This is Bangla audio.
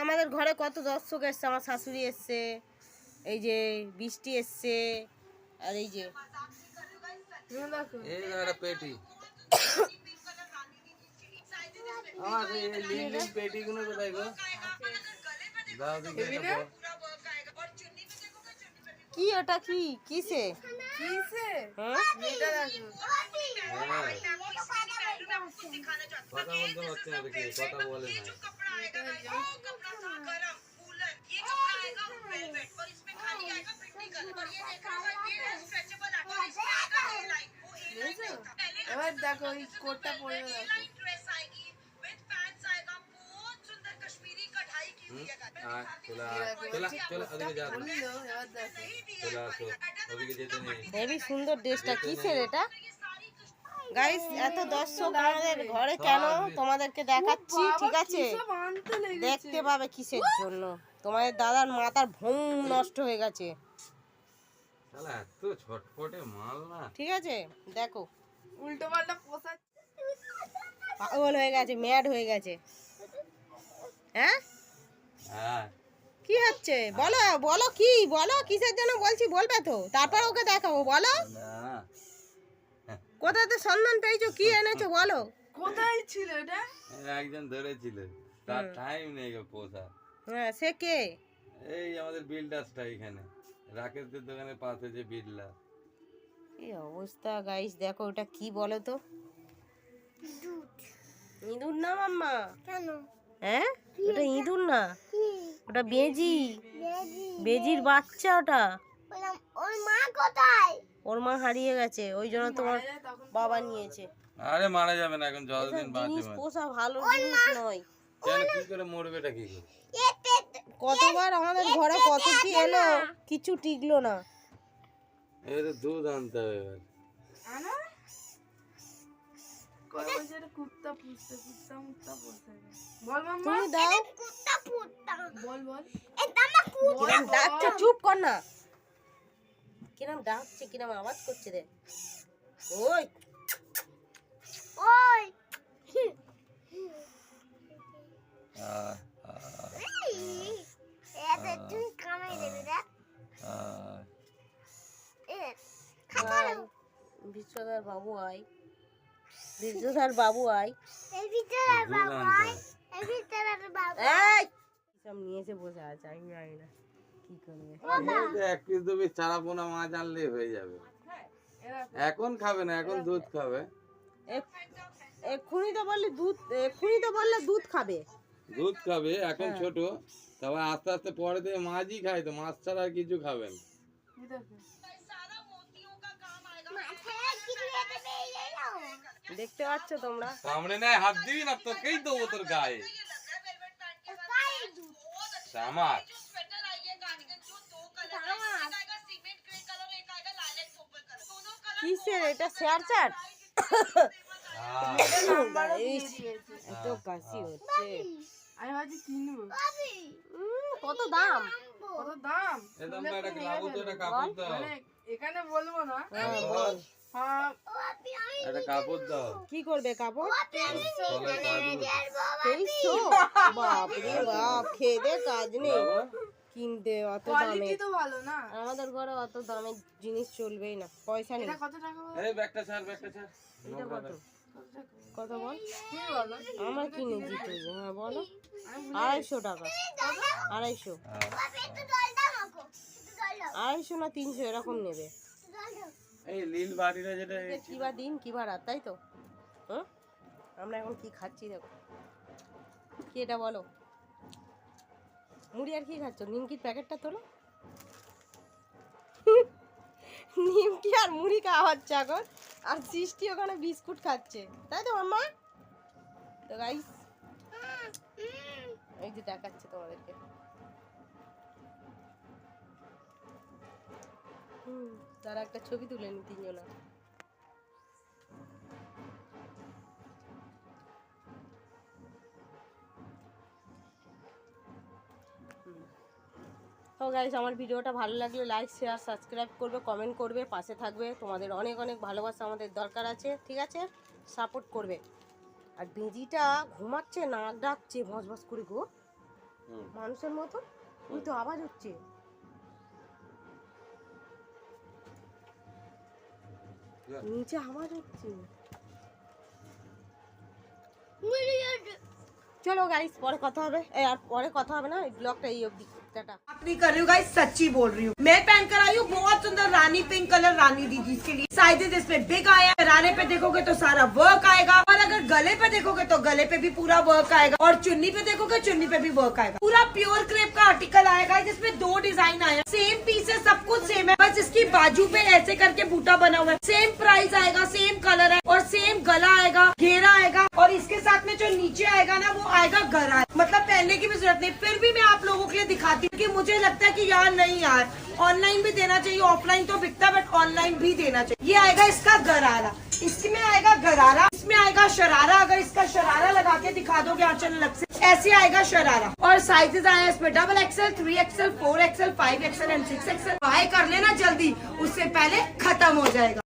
আমাদের ঘরে কত দর্শক এসছে, আমার শাশুড়ি এসছে, এই যে বৃষ্টি এসছে, আর এই যে পেটি আমার পেটি গুলো কোথায় গো? কি ওটা কি কিসে কথা বলতে পারছে না, দেখি কথা বলে না। এবার দেখো এই কোটটা পরে দেখো হেবি সুন্দর ড্রেসটা কিসের এটা গাইস? এত দর্শক আমাদের ঘরে কেন তোমাদেরকে দেখাচ্ছি, ঠিক আছে? দেখতে পাবে কিসের জন্য। তোমাদের দাদার মাথার ভোম নষ্ট হয়ে গেছে, ঠিক আছে? দেখো উল্টো পাল্টা পোষা পাগল হয়ে গেছে, ম্যাড হয়ে গেছে। হ্যাঁ কি হচ্ছে বলো, বলো কি, বলো কিসের জন্য বলছি, বলবে তো, তারপর ওকে দেখাবো। বলো কোথাতে সন্ধান পেয়েছো, কি এনেছো বলো। কোথায় ছিল এটা? একজন ধরেছিল, তার টাইম নেই গো পোষা। হ্যাঁ সে কে? এই আমাদের বিল্ডার্সটা এখানে রাকেশদের দোকানের পাশে যে বিল্ডার। কি অবস্থা গাইস, দেখো ওটা কি বলো তো? ইঁদুর না মাম্মা? কেন? হ্যাঁ ওটা ইঁদুর না, ওটা বেজি, বেজির বাচ্চা ওটা। ওর মা কোথায়? ওর মা হারিয়ে গেছে, ওই জন্য তোমার বাবা নিয়েছে। আরে মারা যাবে না, এখন যতদিন বাঁচবে। পোষা ভালো জিনিস নয়। কেন কি করে মরবে, এটা কি করে? কতবার আমাদের ঘরে কত কি এলো, কিছু টিকলো না। এই তো দুধ আনতে হবে এবার। আনা কত বছর কুত্তা পুষতে কুত্তা মুত্তা পোষে। বল মাম্মা তুমি দাও, কুত্তা পুত্তা বল বল। কিরম ডাকছে, চুপ কর না। কিরম ডাকছে, কিরম আওয়াজ করছে রে। ওই ওই এটা তুই কামাই দেবে রে। বিশ্বদার বাবু আই, বিশ্বদার বাবু আই, এই বিশ্বদার বাবু আই, এই বিশ্বদার বাবু এই সব নিয়ে এসে বসে আছে। আমি জানি না কি করবে। এক পিস দু পিস চারাপোনা মাছ আনলেই হয়ে যাবে। এখন খাবে না, এখন দুধ খাবে। এক্ষুনি তো বললে দুধ, এক্ষুনি তো বললে দুধ খাবে, দুধ খাবে এখন ছোট, তারপর আস্তে আস্তে পরে দিয়ে মাছই খায়, তো মাছ ছাড়া আর কিছু খাবেন। দেখতে পাচ্ছ তোমরা? সামনে নেয় হাত দিবি না, তোকেই দেবো তোর গায়ে। আমার কিসের এটা, শেয়ার চ্যাট? এত কাশি হচ্ছে, আমি ভাবছি কিনবো। কত দাম? কত দাম? এখানে বলবো না। বল। একটা কাপড় দাও। কি করবে কাপড়? 2300? বাপরে বাপ, খেদে কাজ নেই কিনতে অত দামে। কোয়ালিটি তো ভালো না। আমাদের ঘরে অত দামের জিনিস চলবেই না, পয়সা নেই। এটা কত টাকা? এই ব্যাগটা ছাড়, ব্যাগটা ছাড়। এটা কত? কত বল? তুমি বলো। আমরা কিনেছি তো। হ্যাঁ বলো। 250 টাকা। 250? 250 না 300 এরকম নেবে। এই লীল বাড়িটা যেটা কিবা দিন কিবা রাত, তাই তো? হ্যাঁ আমরা এখন কি খাচ্ছি দেখো। কি এটা বলো? মুড়ি আর কি খাচ্ছ? নিমকির প্যাকেটটা তোলো। নিমকি আর মুড়ি খাওয়া হচ্ছে এখন, আর সৃষ্টি ওখানে বিস্কুট খাচ্ছে, তাই তো মাম্মা? তো গাইস এই যে দেখাচ্ছে তোমাদেরকে। তারা একটা ছবি তুলে নি তিনজনা। তো গাইস আমার ভিডিওটা ভালো লাগলে লাইক শেয়ার সাবস্ক্রাইব করবে, কমেন্ট করবে, পাশে থাকবে। তোমাদের অনেক অনেক ভালোবাসা আমাদের দরকার আছে, ঠিক আছে? সাপোর্ট করবে। আর বেজিটা ঘুমাচ্ছে, নাক ডাকছে ভস ভস করে গো, মানুষের মতো। ওই তো আওয়াজ হচ্ছে। নিচে আওয়াজ হচ্ছে। চলো गाइस পরে কথা হবে। আর পরে কথা হবে না, এই ব্লগটা এই অবধি। टाटा। नहीं कर रही हूँ गाइस, सच्ची बोल रही हूँ। मैं पहन कर आई हूँ बहुत सुंदर रानी पिंक कलर रानी दीदी के लिए। साइजेस इसमें बिग आया है। शरारे पे देखोगे तो सारा वर्क आएगा, और अगर गले पे देखोगे तो गले पे भी पूरा वर्क आएगा, और चुन्नी पे देखोगे चुन्नी पे भी वर्क आएगा। पूरा प्योर क्रेप का आर्टिकल आएगा जिसमें 2 डिजाइन आया। सेम पीस है, सब कुछ सेम है, बस इसकी बाजू पे ऐसे करके बूटा बना हुआ है। सेम प्राइस आएगा, सेम कलर है, और सेम गला आएगा, घेरा आएगा, और इसके साथ में जो नीचे आएगा ना वो आएगा गरा। मतलब पहनने की भी जरूरत नहीं। फिर भी मैं आप लोगों के लिए दिखाती हूँ कि मुझे लगता है कि यार नहीं यार, ऑनलाइन भी देना चाहिए, ऑफलाइन तो बिकता है बट ऑनलाइन भी देना चाहिए। ये आएगा इसका गरारा, इसमें आएगा गरारा, इसमें आएगा शरारा। अगर इसका शरारा लगा के दिखा दोगे आंचल अलग से, ऐसे आएगा शरारा। और साइजेस आया इसमें XXL, 3XL, 4XL, 5XL and 6XL। Bye कर लेना जल्दी, उससे पहले खत्म हो जाएगा।